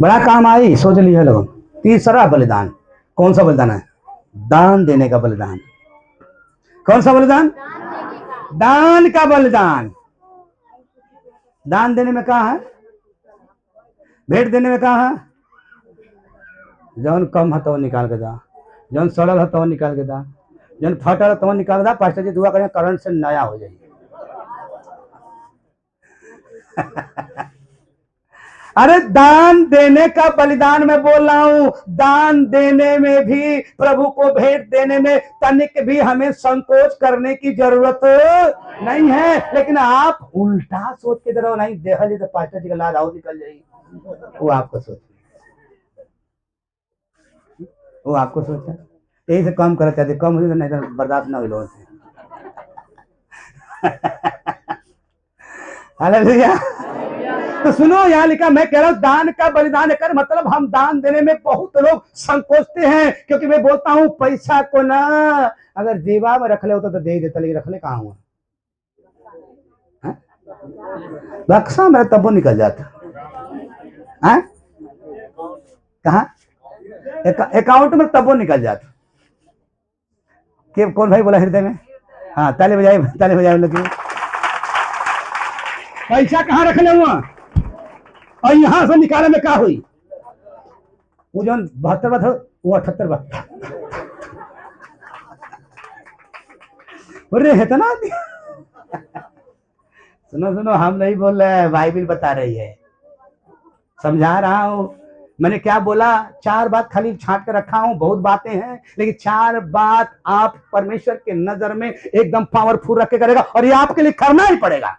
बड़ा काम आई, सोच लिया लोग। तीसरा बलिदान, कौन सा बलिदान है? दान देने का बलिदान। कौन सा बलिदान? दान का बलिदान। दान देने में कहा है? भेंट देने में कहा है? जौन कम है तो निकाल के दा, जौन सड़ल है तो निकाल के दा, जौन फटल है तो निकाल दा। पास्टर जी दुआ करें करंट से नया हो जाए। अरे दान देने का बलिदान मैं बोल रहा हूं। दान देने में भी, प्रभु को भेंट देने में तनिक भी हमें संकोच करने की जरूरत नहीं है। लेकिन आप उल्टा सोच के जरा नहीं देखा जी तो पास्टर जी का लाद आओ निकल जाएगी, वो आपको सोच, वो आपको सोचा यही से कम करना चाहते, कम हुई नहीं तो बर्दाश्त ना हुई लोगों से। हालेलुया। तो सुनो, यहाँ लिखा, मैं कह रहा हूं दान का बलिदान कर, मतलब हम दान देने में बहुत लोग संकोचते हैं, क्योंकि मैं बोलता हूं पैसा को ना अगर जेबा में रख ले होता तो दे देता, लेकिन रख ले कहाँ हुआ? बक्सा में तब वो निकल जाता है, कहा अकाउंट में तब वो निकल जाता। कौन भाई बोला हृदय में? हाँ, ताली बजाए, ताली बजाए लगी। पैसा कहाँ रख ले हुआ और यहां से निकाले में क्या हुई? वो जो 72 बात हो, वो 78 बात है तो ना। सुनो सुनो, हम नहीं बोल रहे हैं, बाइबिल बता रही है, समझा रहा हूं। मैंने क्या बोला? 4 बात खाली छांट के रखा हूं, बहुत बातें हैं, लेकिन 4 बात आप परमेश्वर के नजर में एकदम पावरफुल रख के करेगा, और ये आपके लिए करना ही पड़ेगा।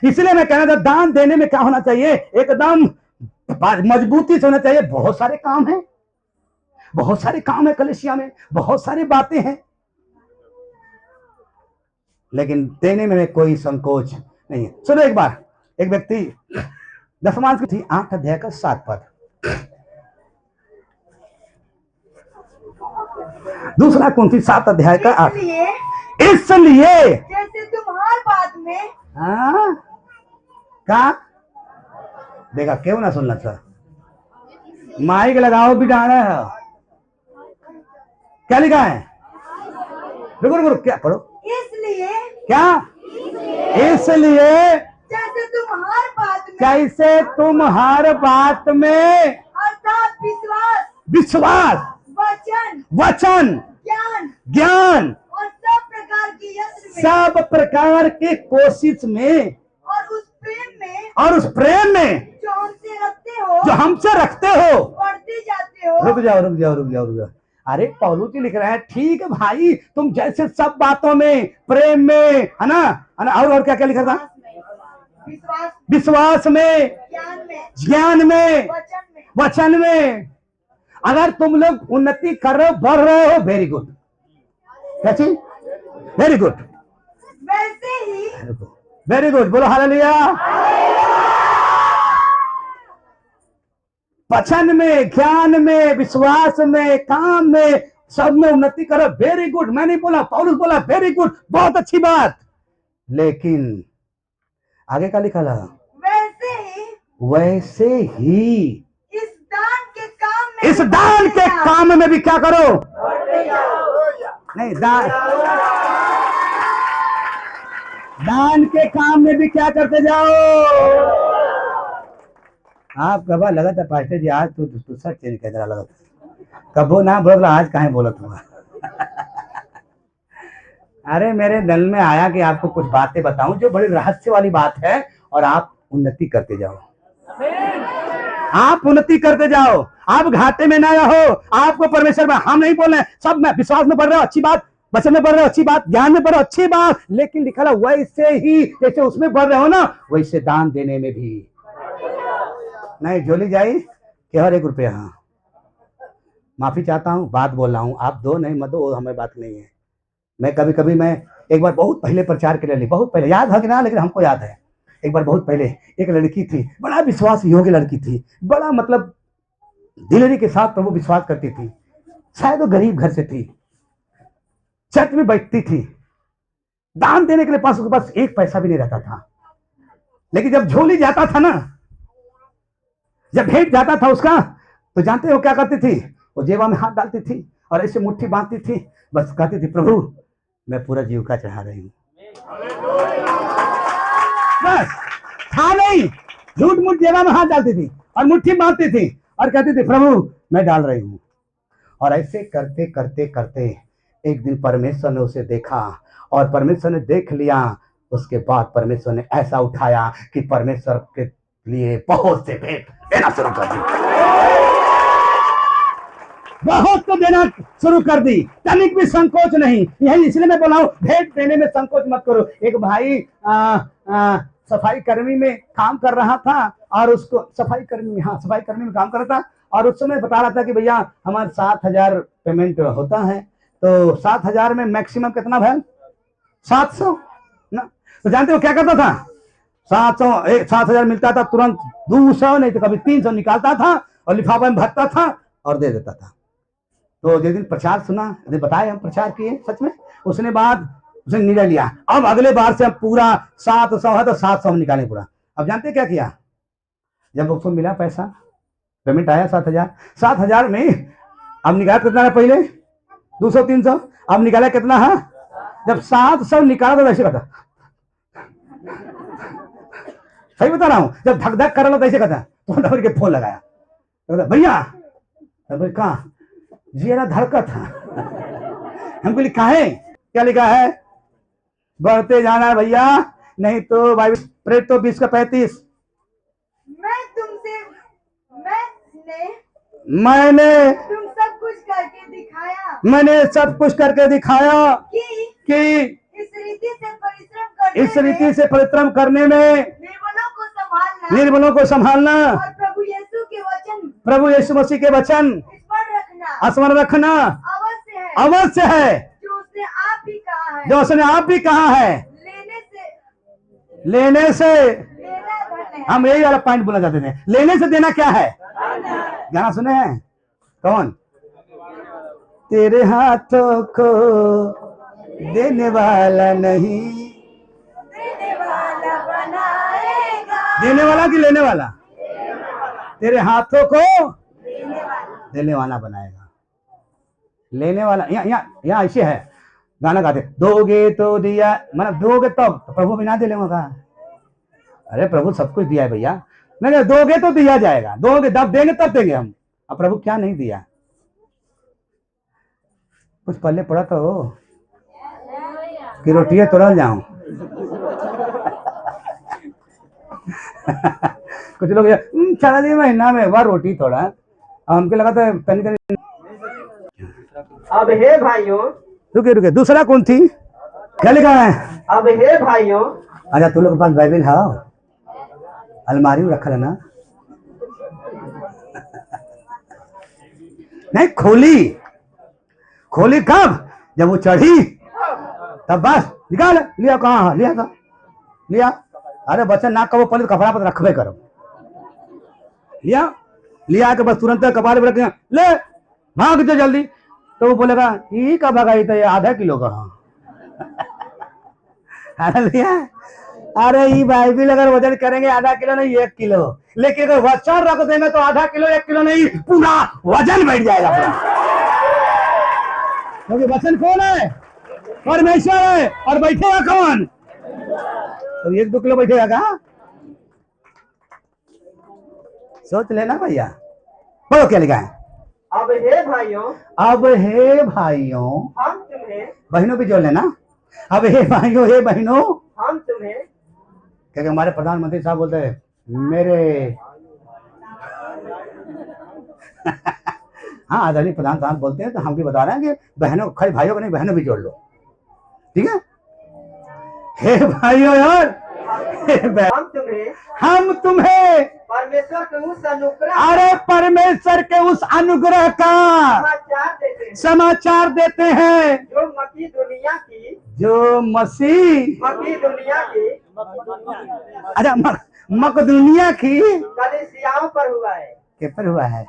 इसलिए मैं कहना था, दान देने में क्या होना चाहिए? एकदम मजबूती से होना चाहिए। बहुत सारे काम हैं, बहुत सारे काम है कलीसिया में, बहुत सारी बातें हैं, लेकिन देने में कोई संकोच नहीं है। सुनो, एक बार एक व्यक्ति 10वां की थी, 8 अध्याय का 7 पद। दूसरा कौन थी? 7 अध्याय का 8। इसलिए जैसे तुम हर बात में, का देखा, क्यों ना सुनना था? माइक लगाओ भी डाना है। क्या लिखा है? रुको रुको, क्या पढ़ो? इसलिए क्या? इसलिए जैसे तुम हर बात में, कैसे तुम हर बात में, अर्थात विश्वास, विश्वास, वचन, वचन, ज्ञान ज्ञान और सब प्रकार की यत्न में, सब प्रकार के कोशिश में और उस प्रेम में, और उस प्रेम में जो हमसे रखते हो, जो हमसे रखते हो, बढ़ते जाते हो। रुक जाओ रुक जाओ रुक जाओ रुक जाओ। अरे पौलुस जी लिख रहे हैं, ठीक है भाई, तुम जैसे सब बातों में, प्रेम में, है ना, और क्या क्या लिखा था? विश्वास, विश्वास में, ज्ञान में, वचन में। अगर तुम लोग उन्नति कर रहे हो, बढ़ रहे हो, वेरी गुड। क्या चीज? वेरी गुड, वैसे ही, वेरी गुड, बोलो हालेलुया। वचन में, ज्ञान में, विश्वास में, काम में, सब में उन्नति करो, वेरी गुड। मैं नहीं बोला, पौलुस बोला वेरी गुड, बहुत अच्छी बात। लेकिन आगे का लिखा था, वैसे ही इस दान के काम में, इस दान के काम में भी क्या करो? नहीं, दान के काम में भी क्या करते जाओ? आप कब लगा था पास्टर जी आज तो सच चेंज कर रहा लगा था, कबो ना बोला, आज कहाँ बोला था? अरे मेरे दिल में आया कि आपको कुछ बातें बताऊं जो बड़ी रहस्य वाली बात है, और आप उन्नति करते जाओ, आप उन्नति करते जाओ, आप घाटे में ना रहो। आपको परमेश्वर में, हम नहीं बोल रहे, सब में विश्वास में बढ़ रहे हो, अच्छी बात, वचन में बढ़ रहे हो, अच्छी बात, ज्ञान में बढ़ रहे हो, अच्छी बात, लेकिन लिखा है वैसे ही जैसे उसमें बढ़ रहे हो ना, वैसे दान देने में भी नहीं झोली जाई केवल 1 रुपया। हाँ, माफी चाहता हूँ, बात बोल रहा हूँ, आप दो नहीं मत दो, हमें बात नहीं है। मैं कभी कभी, मैं एक बार बहुत पहले प्रचार के लिए, बहुत पहले, याद है कि ना, लेकिन हमको याद है, एक बार बहुत पहले एक लड़की थी, बड़ा विश्वास योग्य लड़की थी, बड़ा मतलब दिलेरी के साथ प्रभु विश्वास करती थी, शायद वो गरीब घर से थी, चर्च में बैठती थी, दान देने के लिए पास उसके पास 1 पैसा भी नहीं रहता था, लेकिन जब झोली जाता था ना, जब भेंट जाता था उसका, तो जानते हो क्या करती थी? वो जेबा में हाथ डालती थी और ऐसे मुट्ठी बांधती थी, बस कहती थी प्रभु मैं पूरा जीविका चढ़ा रही हूँ। बस था नहीं, झूठ मूठ जेबा में हाथ डालती थी और मुट्ठी बांधती थी और कहती थी प्रभु मैं डाल रही हूँ। और ऐसे करते करते करते एक दिन परमेश्वर ने उसे देखा और परमेश्वर ने देख लिया। उसके बाद परमेश्वर ने ऐसा उठाया कि परमेश्वर के लिए बहुत से भेंट देना शुरू कर दी, बहुत तो देना शुरू कर दी, तनिक भी संकोच नहीं। यही इसलिए मैं बोला हूं भेंट देने में संकोच मत करो। एक भाई सफाई कर्मी में काम कर रहा था और उसको सफाई कर्मी में काम कर रहा था और उस समय बता रहा था कि भैया हमारे 7,000 पेमेंट होता है, तो 7,000 में मैक्सिमम कितना है? 700 ना। तो जानते हो क्या करता था? 7,000 मिलता था, तुरंत 200 नहीं तो कभी 300 निकालता था और लिफाफा में भरता था और दे देता था। तो जिस दिन प्रचार सुना, बताए हम प्रचार किए सच में, उसने बाद उसने निर्णय लिया अब अगले बार से हम पूरा 700 है तो 700 निकालें पूरा। अब जानते क्या किया? जब उसको मिला पैसा, पेमेंट आया 7,000 में अब निकाला कितना है? पहले 200 300, अब निकाला कितना है? जब 700 निकाला तो ऐसे कहता, सही बता रहा हूं, जब धक धक कर रहा था ऐसे कहता, तो डबल के फोन लगाया, तो भैया कहा जीरा धड़का था। हमको लिखा है, क्या लिखा है? बढ़ते जाना है भैया, नहीं तो भाई प्रेट तो 20 का 35। मैंने तुम सब कुछ करके दिखाया, मैंने सब कुछ करके दिखाया कि इस रीति से परिश्रम करने में निर्बलों को संभालना और प्रभु यीशु मसीह के वचन स्मरण रखना अवश्य है, जो उसने आप भी कहा है, जो उसने आप भी कहा है। लेने से देना धन्य है। हम यही वाला पॉइंट बोलना चाहते थे, लेने से देना क्या है? गाना सुने हैं? कौन? तेरे हाथों को देने वाला नहीं, देने वाला बनाएगा, देने वाला कि लेने वाला? तेरे हाथों को देने वाला बनाएगा। लेने वाला यहाँ ऐसे है, गाना गाते दोगे तो दिया, मतलब दोगे तो प्रभु बिना दे लेगा। अरे प्रभु सब कुछ दिया है भैया, नहीं दोगे तो दिया जाएगा, दोगे तब देंगे तब देंगे हम। अब प्रभु क्या नहीं दिया? कुछ पल्ले पड़ा तो कि रोटियां तोड़ल जाऊं। कुछ लोग 4 महीना में एक बार रोटी तोड़ा, हमको लगा था तनी तनी। अब हे भाइयों, रुके दूसरा कौन थी? क्या लिखा है? अब हे भाइयों, अच्छा तुम लोग के पास बाइबल है? अलमारी में रखा है ना? नहीं खोली कब? जब वो चढ़ी तब बस निकाल लिया। कहाँ लिया था? लिया। अरे बच्चन ना कहो पहले कपड़ा पर रखबे करो। लिया के बस तुरंत कपाल पर रख ले भाग जो जल्दी। तो वो बोलेगा ये का भगाई था, ये आधा किलो का। लिया। अरे ये बाइबिल अगर वजन करेंगे आधा किलो नहीं 1 किलो, लेकिन अगर वचन रख देंगे तो आधा किलो 1 किलो नहीं पूरा वजन बैठ जाएगा पूरा। क्योंकि वचन कौन है? परमेश्वर है। और बैठेगा कौन? तो 1-2 किलो बैठेगा कहा? सोच लेना भैया। बोलो क्या लिखा है? अब हे भाइयों, हम तुम्हें, बहनों भी जोड़ लेना। अब हे भाइयों हे बहनों, हम तुम्हें, क्योंकि हमारे प्रधानमंत्री साहब बोलते हैं मेरे हाँ आदरणीय प्रधान साहब बोलते हैं, तो हम भी बता रहे हैं कि बहनों खाली भाइयों को नहीं, बहनों भी जोड़ लो, ठीक है? हे भाइयों यार, हम तुम्हें परमेश्वर के उस अनुग्रह, अरे परमेश्वर के उस अनुग्रह का समाचार देते हैं जो मसीह दुनिया की अच्छा मकदूनिया की कलीसियाओं पर हुआ है। के पर हुआ है।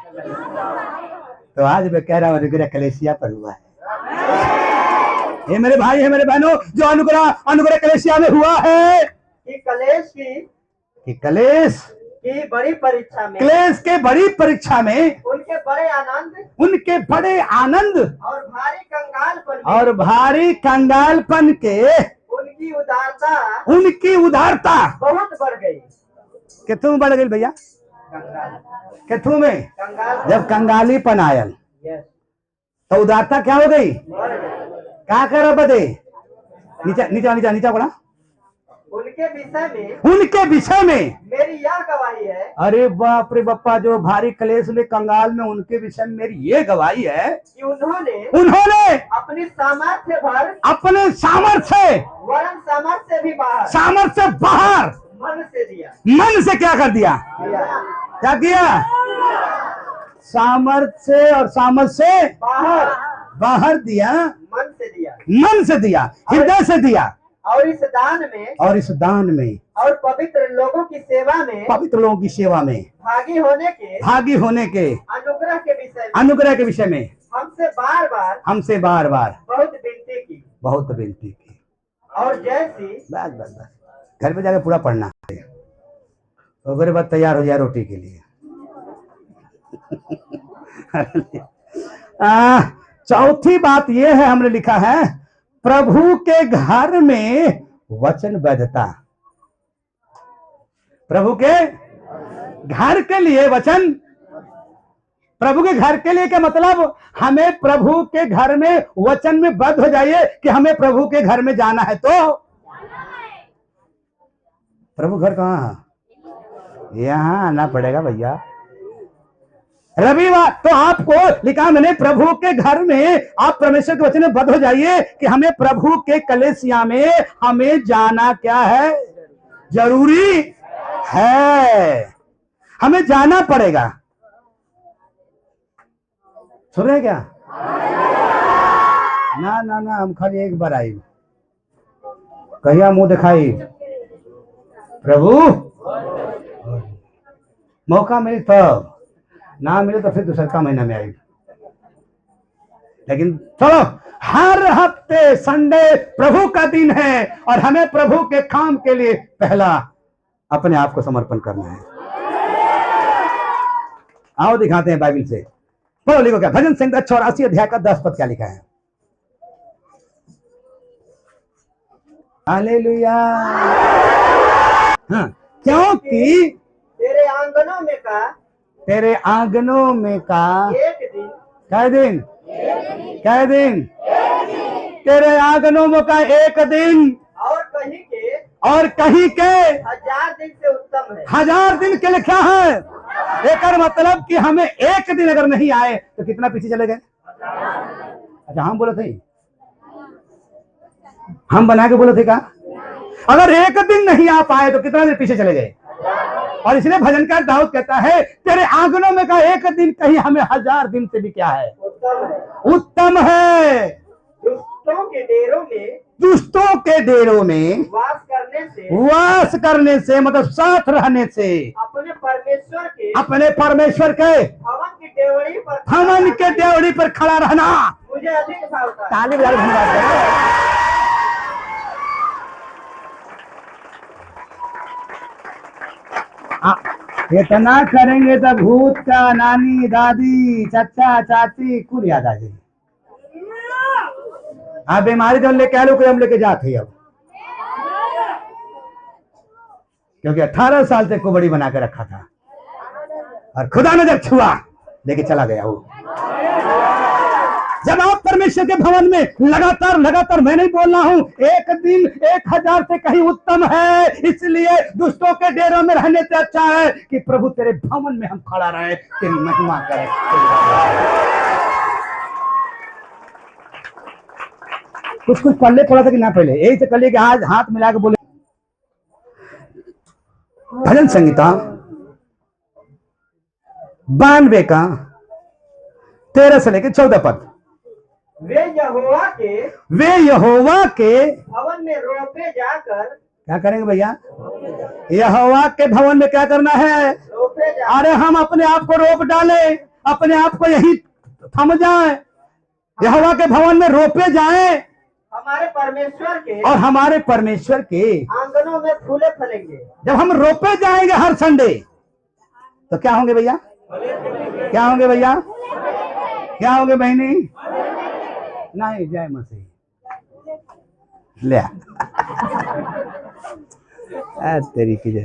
तो आज मैं कह रहा हूँ अनुग्रह कलीसिया पर हुआ है। ये मेरे भाई है, मेरे बहनों, जो अनुग्रह कलीसिया में हुआ है कि कलेश की बड़ी परीक्षा में, क्लेश के बड़ी परीक्षा में, उनके बड़े आनंद उनके बड़े आनंद और भारी कंगालपन में, और भारी कंगालपन के उनकी उदारता उनकी उदारता बहुत बढ़ गई। कितु में बढ़ गई भैया? कंगाल कितु में? कंगाल जब कंगालीपन आयल यस तो उदारता क्या हो गई? बढ़ गई। क्या कर बदे? नीचा नीचा नीचा नीचा बोला। उनके विषय में मेरी यह गवाही है। अरे बाप रे बप्पा, जो भारी क्लेश में कंगाल में, उनके विषय में मेरी ये गवाही है कि उन्होंने अपनी सामर्थ्य भर, अपने सामर्थ्य वरन सामर्थ्य से भी बाहर, सामर्थ्य बाहर मन से दिया। मन से क्या कर दिया? क्या किया? सामर्थ्य से और सामर्थ्य से बाहर बाहर दिया, मन से दिया, मन से दिया, हृदय से दिया। और इस दान में और पवित्र लोगों की सेवा में, पवित्र लोगों की सेवा में भागी होने के अनुग्रह के विषय में हमसे बार बार बहुत विनती की। और जैसी बस घर पे जाके पूरा पढ़ना है, उसके बाद तैयार हो जाए रोटी के लिए। चौथी बात यह है, हमने लिखा है प्रभु के घर में वचन वैधता। प्रभु के घर के लिए वचन, प्रभु के घर के लिए क्या मतलब? हमें प्रभु के घर में वचन में बद्ध हो जाइए कि हमें प्रभु के घर में जाना है। तो प्रभु घर कहाँ है? यहाँ आना पड़ेगा भैया। रविवार तो आपको लिखा मैंने, प्रभु के घर में आप परमेश्वर के वचन में बद्ध हो जाइए कि हमें प्रभु के कलेसिया में हमें जाना क्या है? जरूरी है, हमें जाना पड़ेगा। सुन रहे क्या? ना ना ना, हम खाली एक बार आई, कहिया मुंह दिखाई प्रभु, मौका मिली तब, ना मिले तो फिर दूसरा महीना में आएगी। लेकिन चलो, हर हफ्ते संडे प्रभु का दिन है और हमें प्रभु के काम के लिए पहला अपने आप को समर्पण करना है। आओ दिखाते हैं बाइबल से। बोलो, लिखो क्या? भजन संहिता 84 अध्याय का 10 पद क्या लिखा है? हालेलुया। हाँ, क्योंकि तेरे आंगनों में का एक दिन, क्या दिन? तेरे आंगनों में का एक दिन और कहीं के 1000 दिन से उत्तम है। 1000 दिन के लिए क्या है? एक मतलब कि हमें एक दिन अगर नहीं आए तो कितना पीछे चले गए? अच्छा, हम बोले थे, हम बना के बोले थे का अगर एक दिन नहीं आ पाए तो कितना देर पीछे चले गए? और इसलिए भजनकार दाऊद कहता है, तेरे आंगनों में का एक दिन कहीं हमें 1000 दिन से भी क्या है? उत्तम है। दुष्टों के डेरों में वास करने से मतलब साथ रहने से अपने परमेश्वर के भवन के डेवड़ी पर खड़ा रहना मुझे अधिक भावता है। ताली बजा के धन्यवाद करें। इतना करेंगे तो भूत का नानी दादी चाचा चाची कुल याद आ जाएगी। आप बीमारी तो लेके आ लो, कोई हम लेके जाते अब, क्योंकि 18 साल तक को बड़ी बना के रखा था और खुदा ने जब छुआ लेके चला गया वो। जब आप परमेश्वर के भवन में लगातार मैं नहीं बोल रहा हूं, एक दिन 1000 से कहीं उत्तम है। इसलिए दुष्टों के डेरों में रहने से अच्छा है कि प्रभु तेरे भवन में हम खड़ा रहे, तेरी महिमा करें। कुछ पढ़ले पड़ा था कि ना पहले? यही से कल आज हाथ मिला के बोले। भजन संहिता 92 का 13 से लेकर 14 पद। वे यहोवा के भवन में रोपे जाकर क्या करेंगे भैया? यहोवा के भवन में क्या करना है? रोपे जाकर। अरे हम अपने आप को रोप डाले, अपने आप को यही थम जाए, यहोवा के भवन में रोपे जाए हमारे परमेश्वर के और हमारे परमेश्वर के आंगनों में फूले फलेंगे। जब हम रोपे जाएंगे हर संडे, तो क्या होंगे भैया? क्या होंगे भैया? क्या होंगे बहनी? नहीं, जय मसीह ले तेरी की जय।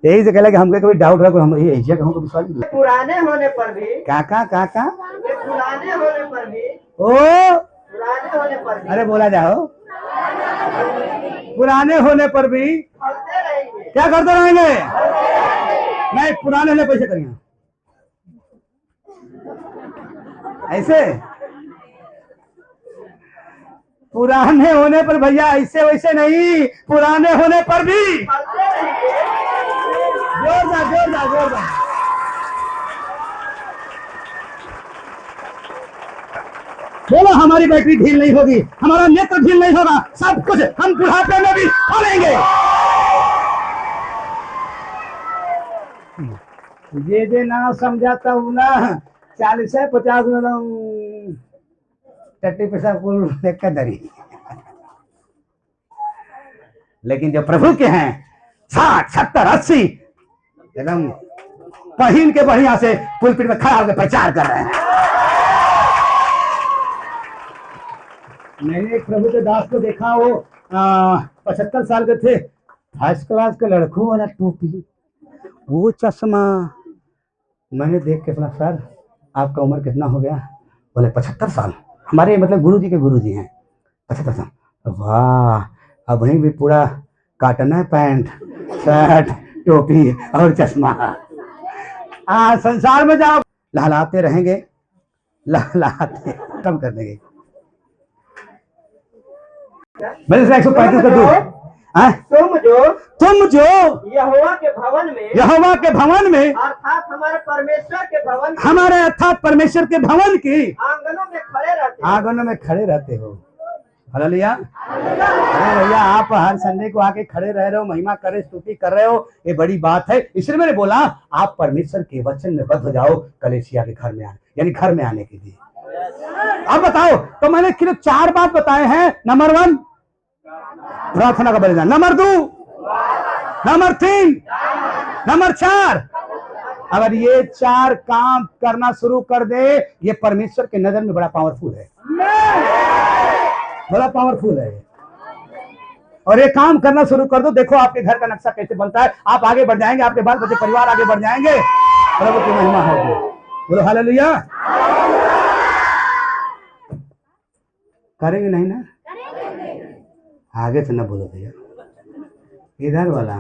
यही से कहला कि हमको कभी डाउट रहा, हम यही ऐसे कहूँ विश्वास नहीं। पुराने होने पर भी काका काका पुराने होने पर भी ओ पुराने होने पर भी अरे बोला जाओ, पुराने होने पर भी फलते रहेंगे। क्या करते रहेंगे? नहीं, पुराने होने पैसे करेंगे ऐसे। पुराने होने पर भैया ऐसे वैसे नहीं, पुराने होने पर भी फलते रहेंगे। जोरदार जोरदार जोरदार। बोलो हमारी बैटरी ढील नहीं होगी, हमारा नेत्र ढील नहीं होगा, सब कुछ हम बुढ़ापे में भी खोलेंगे। ये ना समझाता हूँ ना, 40 है 50 में टट्टी पैसा कुल देखकर डरी। लेकिन जो प्रभु के हैं 60 70 80 एकदम पहन के बढ़िया से पुलपिट में खड़ा होकर प्रचार कर रहे हैं। मैंने एक प्रभु के दास को देखा, वो 75 साल के थे, फर्स्ट क्लास के लड़कों वाला टोपी, वो चश्मा। मैंने देख के बोला सर आपका उम्र कितना हो गया? बोले 75 साल। हमारे मतलब गुरुजी के गुरुजी हैं। 75 साल। वाह, अब वहीं भी पूरा काटन है, पैंट शर्ट टोपी और चश्मा। संसार में जाओ लहलाते रहेंगे, लहलाते कम कर देंगे। मैंने 135 का दूर तुम जो यहोवा के भवन में अर्थात हमारे परमेश्वर के भवन की आंगनों में खड़े रहते हो। हालेलुया। अरे भैया आप हर संडे को आके खड़े रह रहे हो, महिमा कर रहे, स्तुति कर रहे हो, ये बड़ी बात है। इसलिए मैंने बोला आप परमेश्वर के वचन में बद्ध हो जाओ, कलीसिया के घर में आने, यानी घर में आने के लिए। अब बताओ, तो मैंने सिर्फ 4 बात बताए हैं। नंबर 1 प्रार्थना का बलिदान, नंबर 2, नंबर 3, नंबर 4। अगर ये 4 काम करना शुरू कर दे, ये परमेश्वर के नजर में बड़ा पावरफुल है, बड़ा पावरफुल है। और ये काम करना शुरू कर दो, देखो आपके घर का नक्शा कैसे बनता है। आप आगे बढ़ जाएंगे, आपके बाल बच्चे परिवार आगे बढ़ जाएंगे, प्रभु की महिमा होगी। बोलो हालेलुया। करेंगे नहीं ना? आगे से ना बोलो भैया, इधर वाला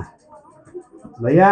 भैया।